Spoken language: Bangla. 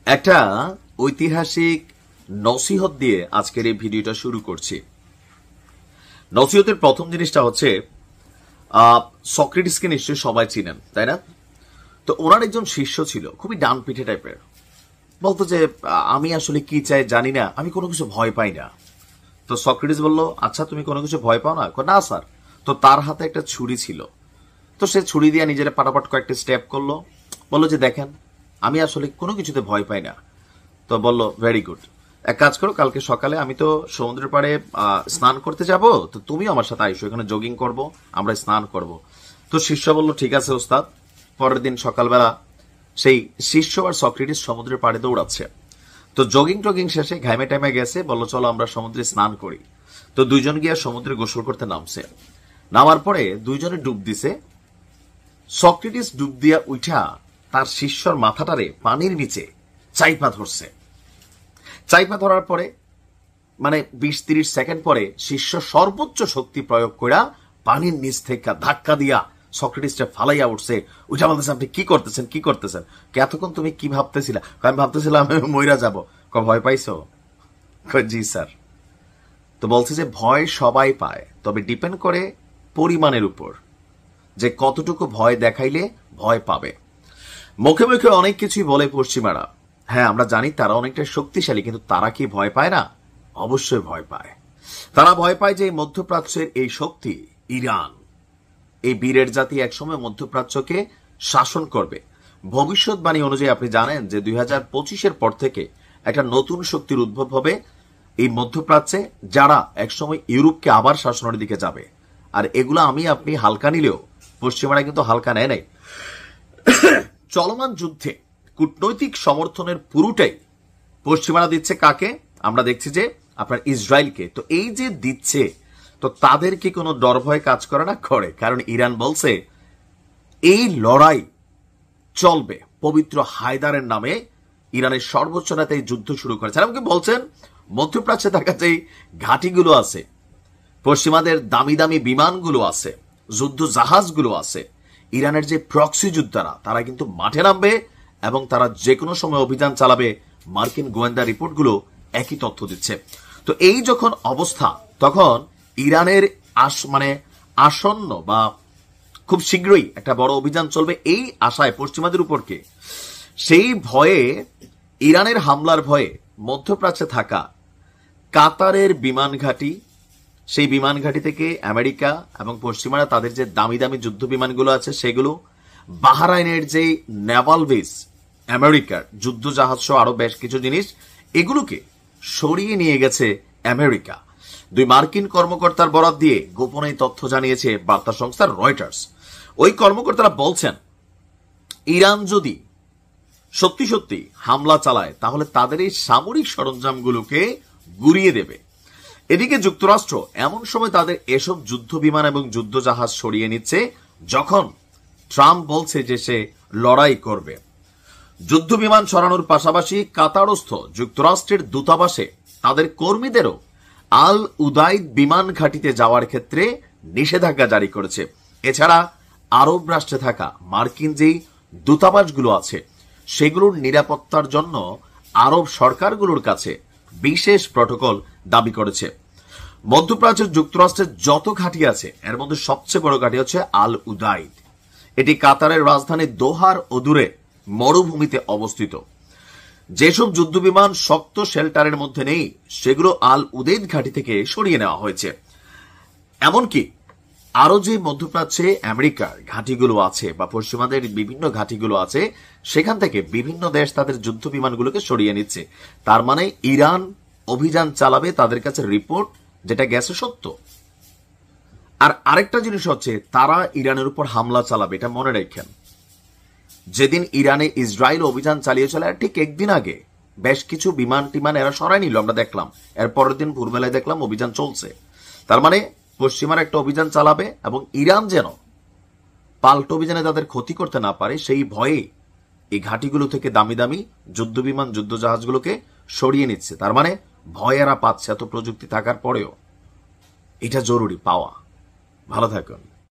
একটা ঐতিহাসিক নসিহত দিয়ে আজকের এই ভিডিওটা শুরু করছি। নসিহতের প্রথম জিনিসটা হচ্ছে সক্রেটিসকে নিশ্চয়ই সবাই চিনেন, তাই না? তো ওনার একজন শিষ্য ছিল, খুবই ডান পিঠে টাইপের। বলতো যে আমি আসলে কি চাই জানি না, আমি কোনো কিছু ভয় পাই না। তো সক্রেটিস বলল, আচ্ছা তুমি কোনো কিছু ভয় পাও না? না স্যার। তো তার হাতে একটা ছুরি ছিল, তো সে ছুরি দিয়ে নিজের পাটাপাট কয়েকটা স্টেপ করলো, বললো যে দেখেন আমি আসলে কোনো কিছুতে ভয় পাই না। তো বলল ভেরি গুড, এক কাজ করো, কালকে সকালে আমি তো সমুদ্রের পাড়ে স্নান করতে যাব, তো তুমিও আমার সাথে আইসো, এখানে জগিং করব, আমরা স্নান করব। তো শিষ্য বলল ঠিক আছে ওস্তাদ। পরের দিন সকালবেলা সেই শিষ্য আর সক্রেটিস সমুদ্রের পাড়ে দৌড়াচ্ছে। তো জগিং টগিং শেষে ঘামে টাইমে গেছে, বললো চলো আমরা সমুদ্রে স্নান করি। তো দুইজন গিয়ে সমুদ্রে গোসল করতে নামছে। নামার পরে দুইজনে ডুব দিছে। সক্রেটিস ডুব দিয়া উঠা তার শিষ্যর মাথাটারে পানির নিচে চাইপা ধরছে। চাইপা ধরার পরে মানে 20-30 সেকেন্ড পরে শিষ্য সর্বোচ্চ শক্তি প্রয়োগ করা পানির নিচ থেকে ধাক্কা দিয়া সক্রেটিসটা ফালাইয়া উঠছে। উঠা বলতেছে আপনি কি করতেছেন, কি করতেছেন? এতক্ষণ তুমি কি ভাবতেছিলা? আমি ভাবতেছিলাম আমি মইরা যাবো। ভয় পাইছো? জি স্যার। তো বলছে যে ভয় সবাই পায়, তবে ডিপেন্ড করে পরিমাণের উপর, যে কতটুকু ভয় দেখাইলে ভয় পাবে। মুখে মুখে অনেক কিছুই বলে পশ্চিমারা, হ্যাঁ আমরা জানি তারা অনেকটা শক্তিশালী, কিন্তু তারা কি ভয় পায় না? অবশ্যই ভয় পায়। তারা ভয় পায় যে মধ্যপ্রাচ্যের এই শক্তি ইরান, এই বীরের জাতি একসময় মধ্যপ্রাচ্যকে শাসন করবে। ভবিষ্যৎবাণী অনুযায়ী আপনি জানেন যে 2025-এর পর থেকে একটা নতুন শক্তির উদ্ভব হবে এই মধ্যপ্রাচ্যে, যারা একসময় ইউরোপকে আবার শাসনের দিকে যাবে। আর এগুলো আমি আপনি হালকা নিলেও পশ্চিমারা কিন্তু হালকা নেয় নাই। চলমান যুদ্ধে কূটনৈতিক সমর্থনের পুরোটাই পশ্চিমারা দিচ্ছে কাকে? আমরা দেখছি যে আপনার ইসরায়েলকে। তো এই যে দিচ্ছে, তো তাদের কি কোনো ডর ভয় কাজ করে না? করে। কারণ ইরান বলছে এই লড়াই চলবে পবিত্র হায়দারের নামে। ইরানের সর্বোচ্চ নেতা এই যুদ্ধ শুরু করেছে। আমাকে বলছেন মধ্যপ্রাচ্যে তার কাছে এই ঘাঁটিগুলো আছে, পশ্চিমাদের দামি দামি বিমানগুলো আছে, যুদ্ধ জাহাজগুলো আছে। ইরানের যে প্রক্সি যোদ্ধারা, তারা কিন্তু মাঠে নামবে এবং তারা যে কোনো সময় অভিযান চালাবে। মার্কিন গোয়েন্দা রিপোর্টগুলো একই তথ্য দিচ্ছে। তো এই যখন অবস্থা, তখন ইরানের আসন্ন বা খুব শীঘ্রই একটা বড় অভিযান চলবে, এই আশায় পশ্চিমাদের উপরকে, সেই ভয়ে, ইরানের হামলার ভয়ে মধ্যপ্রাচ্যে থাকা কাতারের বিমান ঘাঁটি, সেই বিমান ঘাঁটি থেকে আমেরিকা এবং পশ্চিমারা তাদের যে দামি দামি যুদ্ধ বিমানগুলো আছে সেগুলো, বাহরাইনের যে নেভাল বেস, আমেরিকার যুদ্ধ জাহাজ সহ আরো বেশ কিছু জিনিস, এগুলোকে সরিয়ে নিয়ে গেছে আমেরিকা। দুই মার্কিন কর্মকর্তার বরাত দিয়ে গোপনে তথ্য জানিয়েছে বার্তা সংস্থা রয়টার্স। ওই কর্মকর্তারা বলছেন ইরান যদি সত্যি সত্যি হামলা চালায় তাহলে তাদের এই সামরিক সরঞ্জামগুলোকে গুড়িয়ে দেবে। এদিকে যুক্তরাষ্ট্র এমন সময় তাদের এসব যুদ্ধ বিমান এবং যুদ্ধ জাহাজ সরিয়ে নিচ্ছে যখন ট্রাম্প বলছে যে সে লড়াই করবে। যুদ্ধ বিমান সরানোর পাশাপাশি কাতারস্থ যুক্তরাষ্ট্রের দূতাবাসে তাদের কর্মীদেরও আল উদাইদ বিমান ঘাঁটিতে যাওয়ার ক্ষেত্রে নিষেধাজ্ঞা জারি করেছে। এছাড়া আরব রাষ্ট্রে থাকা মার্কিন যেই দূতাবাসগুলো আছে সেগুলোর নিরাপত্তার জন্য আরব সরকারগুলোর কাছে বিশেষ প্রটোকল দাবি করেছে। মধ্যপ্রাচ্যের যুক্তরাষ্ট্রের যত ঘাঁটি আছে এর মধ্যে সবচেয়ে বড় ঘাঁটি হচ্ছে আল উদাইদ। এটি কাতারের রাজধানী দোহার অদূরে মরুভূমিতে অবস্থিত। যেসব যুদ্ধ বিমান শক্ত শেল্টারের মধ্যে নেই সেগুলো আল উদাইদ ঘাঁটি থেকে সরিয়ে নেওয়া হয়েছে। এমনকি আরো যে মধ্যপ্রাচ্যে আমেরিকার ঘাঁটিগুলো আছে বা পশ্চিমাদের বিভিন্ন ঘাঁটিগুলো আছে, সেখান থেকে বিভিন্ন দেশ তাদের যুদ্ধ বিমানগুলোকে সরিয়ে নিচ্ছে। তার মানে ইরান অভিযান চালাবে, তাদের কাছে রিপোর্ট যেটা গেছে সত্য। আর আরেকটা জিনিস হচ্ছে তারা ইরানের উপর হামলা চালাবে, এটা মনে রাখেন। যেদিন ইরানে ইসরায়েল অভিযান চালিয়েছিল ঠিক একদিন আগে বেশ কিছু বিমান টিমান এরা সরাই নিল, আমরা দেখলাম। এর পরের দিন ভোরবেলায় দেখলাম অভিযান চলছে। তার মানে পশ্চিমার একটা অভিযান চালাবে এবং ইরান যেন পাল্টা অভিযানে তাদের ক্ষতি করতে না পারে সেই ভয়ে এই ঘাঁটিগুলো থেকে দামি দামি যুদ্ধ বিমান যুদ্ধ জাহাজগুলোকে সরিয়ে নিচ্ছে। তার মানে ভয় এরা পাচ্ছে, এত প্রযুক্তি থাকার পরেও। এটা জরুরি পাওয়া। ভালো থাকুন।